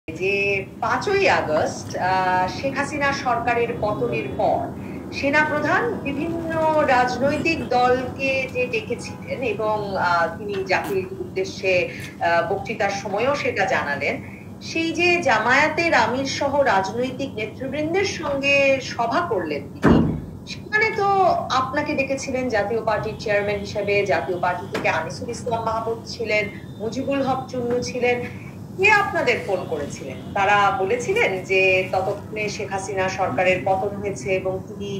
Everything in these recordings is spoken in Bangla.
যে ৫ই আগস্ট শেখ হাসিনা সরকারের পতনের পর সেনাপ্রধান বিভিন্ন রাজনৈতিক দলকে যে ডেকেছিলেন এবং তিনি জাতির উদ্দেশ্যে বক্তৃতার সময়ও সেটা জানালেন, সেই যে জামায়াতের আমির সহ রাজনৈতিক নেতৃবৃন্দের সঙ্গে সভা করলেন তিনি, সেখানে তো আপনাকে ডেকেছিলেন জাতীয় পার্টির চেয়ারম্যান হিসেবে। জাতীয় পার্টি থেকে আনিসুল ইসলাম মাহমুদ ছিলেন, মুজিবুল হক চুন্নু ছিলেন। কে আপনাদের ফোন করেছিলেন? তারা বলেছিলেন যে ততক্ষণে শেখ হাসিনা সরকারের পতন হয়েছে এবং তিনি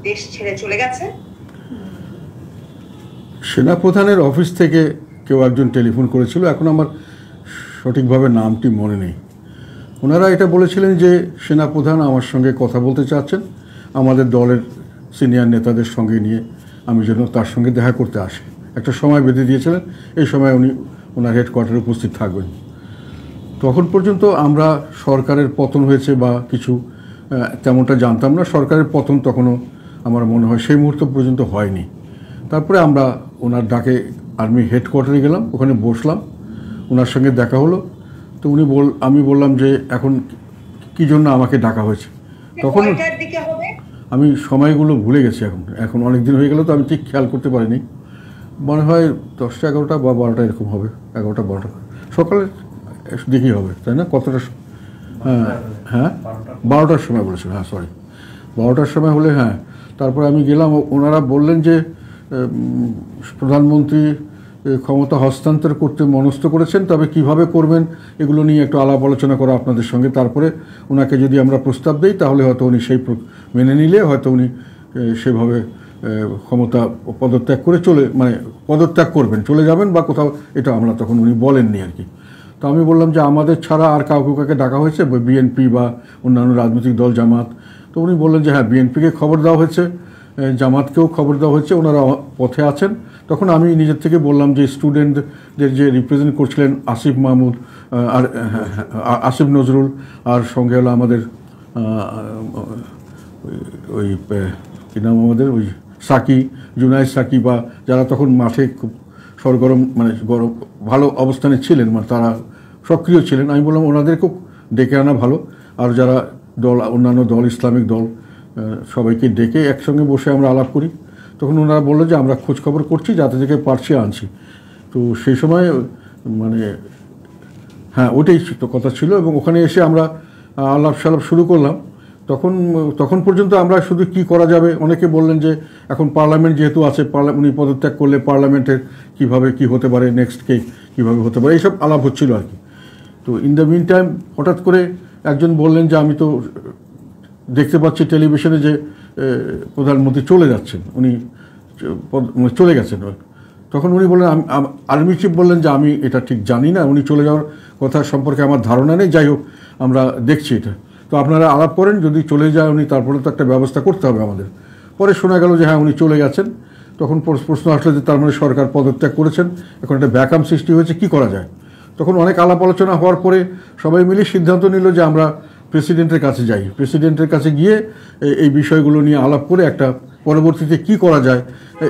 দেশ ছেড়ে চলে গেছেন। সেনাপ্রধানের অফিস থেকে কেউ একজন টেলিফোন করেছিল, এখন আমার সঠিকভাবে নামটি মনে নেই। ওনারা এটা বলেছিলেন যে সেনাপ্রধান আমার সঙ্গে কথা বলতে চাচ্ছেন, আমাদের দলের সিনিয়র নেতাদের সঙ্গে নিয়ে আমি যেন তার সঙ্গে দেখা করতে আসি। একটা সময় বেঁধে দিয়েছিলেন, এই সময় উনি ওনার হেডকোয়ার্টারে উপস্থিত থাকবেন। তখন পর্যন্ত আমরা সরকারের পতন হয়েছে বা কিছু তেমনটা জানতাম না। সরকারের পতন তখনও আমার মনে হয় সেই মুহূর্ত পর্যন্ত হয়নি। তারপরে আমরা ওনার ডাকে আর্মি হেডকোয়ার্টারে গেলাম, ওখানে বসলাম, ওনার সঙ্গে দেখা হলো। তো আমি বললাম যে এখন কী জন্য আমাকে ডাকা হয়েছে। তখন আমি সময়গুলো ভুলে গেছি, এখন অনেক দিন হয়ে গেল, তো আমি ঠিক খেয়াল করতে পারিনি। মনে হয় 10টা 11টা বা 12টা এরকম হবে, 11টা 12টা সকালে দেখি হবে, তাই না? কতটা? হ্যাঁ 12টার সময় বলেছিল, হ্যাঁ সরি 12টার সময় হলে হ্যাঁ। তারপরে আমি গেলাম, ওনারা বললেন যে প্রধানমন্ত্রী ক্ষমতা হস্তান্তর করতে মনস্থ করেছেন, তবে কিভাবে করবেন এগুলো নিয়ে একটু আলাপ আলোচনা করা আপনাদের সঙ্গে। তারপরে ওনাকে যদি আমরা প্রস্তাব দিই তাহলে হয়তো উনি সেই মেনে নিলে হয়তো উনি সেভাবে ক্ষমতা পদত্যাগ করে পদত্যাগ করবেন, চলে যাবেন বা কোথাও, এটা আমরা তখন উনি বলেননি আর কি। তো আমি বললাম যে আমাদের ছাড়া আর কাউকে ডাকা হয়েছে, বিএনপি বা অন্যান্য রাজনৈতিক দল, জামাত? তো উনি বললেন যে হ্যাঁ, বিএনপিকে খবর দেওয়া হয়েছে, জামাতকেও খবর দেওয়া হয়েছে, ওনারা পথে আছেন। তখন আমি নিজের থেকে বললাম যে স্টুডেন্টদের যে রিপ্রেজেন্ট করছিলেন আসিফ মাহমুদ আর আসিফ নজরুল, আর সঙ্গে হলো আমাদের ওই কী নাম, আমাদের ওই সাকি, জুনায়েদ সাকি, বা যারা তখন মাঠে খুব সরগরম ভালো অবস্থানে ছিলেন, তারা সক্রিয় ছিলেন। আমি বললাম ওনাদেরকেও ডেকে আনা ভালো, আর যারা অন্যান্য দল, ইসলামিক দল, সবাইকে ডেকে একসঙ্গে বসে আমরা আলাপ করি। তখন ওনারা বললো যে আমরা খোঁজখবর করছি, যাতে থেকে পারছি আনছি। তো সেই সময় হ্যাঁ ওটাই কথা ছিল, এবং ওখানে এসে আমরা আলাপ সালাপ শুরু করলাম। তখন পর্যন্ত আমরা শুধু কি করা যাবে, অনেকে বললেন যে এখন পার্লামেন্ট যেহেতু আছে, উনি পদত্যাগ করলে পার্লামেন্টের কীভাবে কী হতে পারে, নেক্সট কীভাবে হতে পারে, এইসব আলাপ হচ্ছিল আর কি। তো ইন দ্য মিন টাইম হঠাৎ করে একজন বললেন যে আমি তো দেখতে পাচ্ছি টেলিভিশনে যে প্রধানমন্ত্রী চলে যাচ্ছেন, উনি চলে গেছেন। তখন উনি বললেন, আর্মি চিফ বললেন যে আমি এটা ঠিক জানি না, উনি চলে যাওয়ার কথা সম্পর্কে আমার ধারণা নেই, যাই হোক আমরা দেখছি এটা, তো আপনারা আলাপ করেন, যদি চলে যায় উনি তারপরে তো একটা ব্যবস্থা করতে হবে আমাদের। পরে শোনা গেল যে হ্যাঁ উনি চলে গেছেন। তখন প্রশ্ন আসলো যে তার মানে সরকার পদত্যাগ করেছেন, এখন একটা ভ্যাকাম সৃষ্টি হয়েছে, কি করা যায়? তখন অনেক আলাপ আলোচনা হওয়ার পরে সবাই মিলে সিদ্ধান্ত নিল যে আমরা প্রেসিডেন্টের কাছে যাই। প্রেসিডেন্টের কাছে গিয়ে এই বিষয়গুলো নিয়ে আলাপ করে একটা পরবর্তীতে কি করা যায়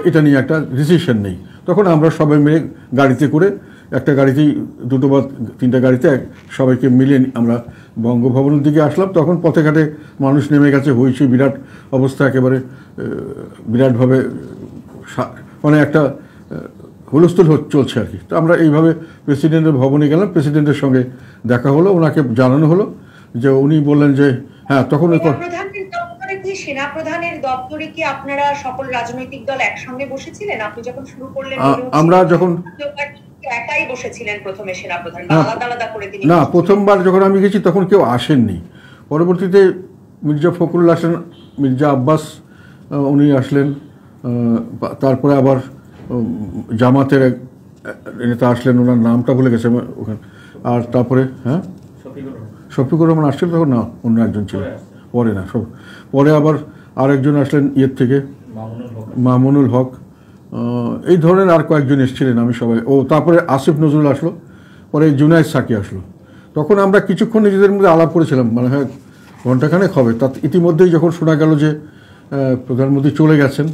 এটা নিয়ে একটা ডিসিশন নেই। তখন আমরা সবাই মিলে গাড়িতে করে, একটা গাড়িতেই 2 বা 3টা গাড়িতে সবাইকে মিলে আমরা বঙ্গভবনের দিকে আসলাম। তখন পথে ঘাটে মানুষ নেমে গেছে, হইচই, বিরাট অবস্থা, একেবারে বিরাটভাবে একটা হুলস্থুল চলছে আর কি। তো আমরা এইভাবে প্রেসিডেন্টের ভবনে গেলাম, প্রেসিডেন্টের সঙ্গে দেখা হলো, ওনাকে জানানো হলো যে, উনি বললেন যে হ্যাঁ, তখন সেনাপ্রধানের দপ্তরে কি আপনারা সকল রাজনৈতিক দল একসঙ্গে বসেছিলেন? আপনি যখন শুরু করলেন আমরা যখন একাই বসেছিলেন প্রথমে সেনাপ্রধান, আলাদা আলাদা করে তিনি? না, প্রথমবার যখন আমি গেছি তখন কেউ আসেননি। পরবর্তীতে মির্জা ফখরুল আসেন, মির্জা আব্বাস উনি আসলেন, তারপরে আবার জামাতের নেতা আসলেন, ওনার নামটা ভুলে গেছে ওখানে। আর তারপরে হ্যাঁ শফিকুর রহমান আসছিল, তখন না অন্য একজন ছিল, পরে না, পরে আবার আরেকজন আসলেন ইয়ের থেকে, মামুনুল হক, এই ধরনের আর কয়েকজন এসেছিলেন, আমি সবাই। তারপরে আসিফ নজরুল আসলো, পরে জুনায়েদ সাকি আসলো। তখন আমরা কিছুক্ষণ নিজেদের মধ্যে আলাপ করেছিলাম, হয় ঘণ্টাখানেক হবে। ইতিমধ্যেই যখন শোনা গেল যে প্রধানমন্ত্রী চলে গেছেন,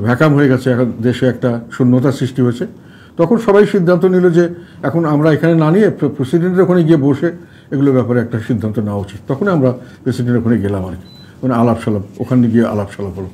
ভ্যাকাম হয়ে গেছে, এখন দেশে একটা শূন্যতা সৃষ্টি হয়েছে, তখন সবাই সিদ্ধান্ত নিল যে এখন আমরা এখানে না নিয়ে প্রেসিডেন্টের ওখানে গিয়ে বসে এগুলোর ব্যাপারে একটা সিদ্ধান্ত নেওয়া উচিত। তখন আমরা প্রেসিডেন্টের ওখানে গেলাম আর কি, ওখানে আলাপ সালাপ, ওখানে গিয়ে আলাপ সালাপ হলো।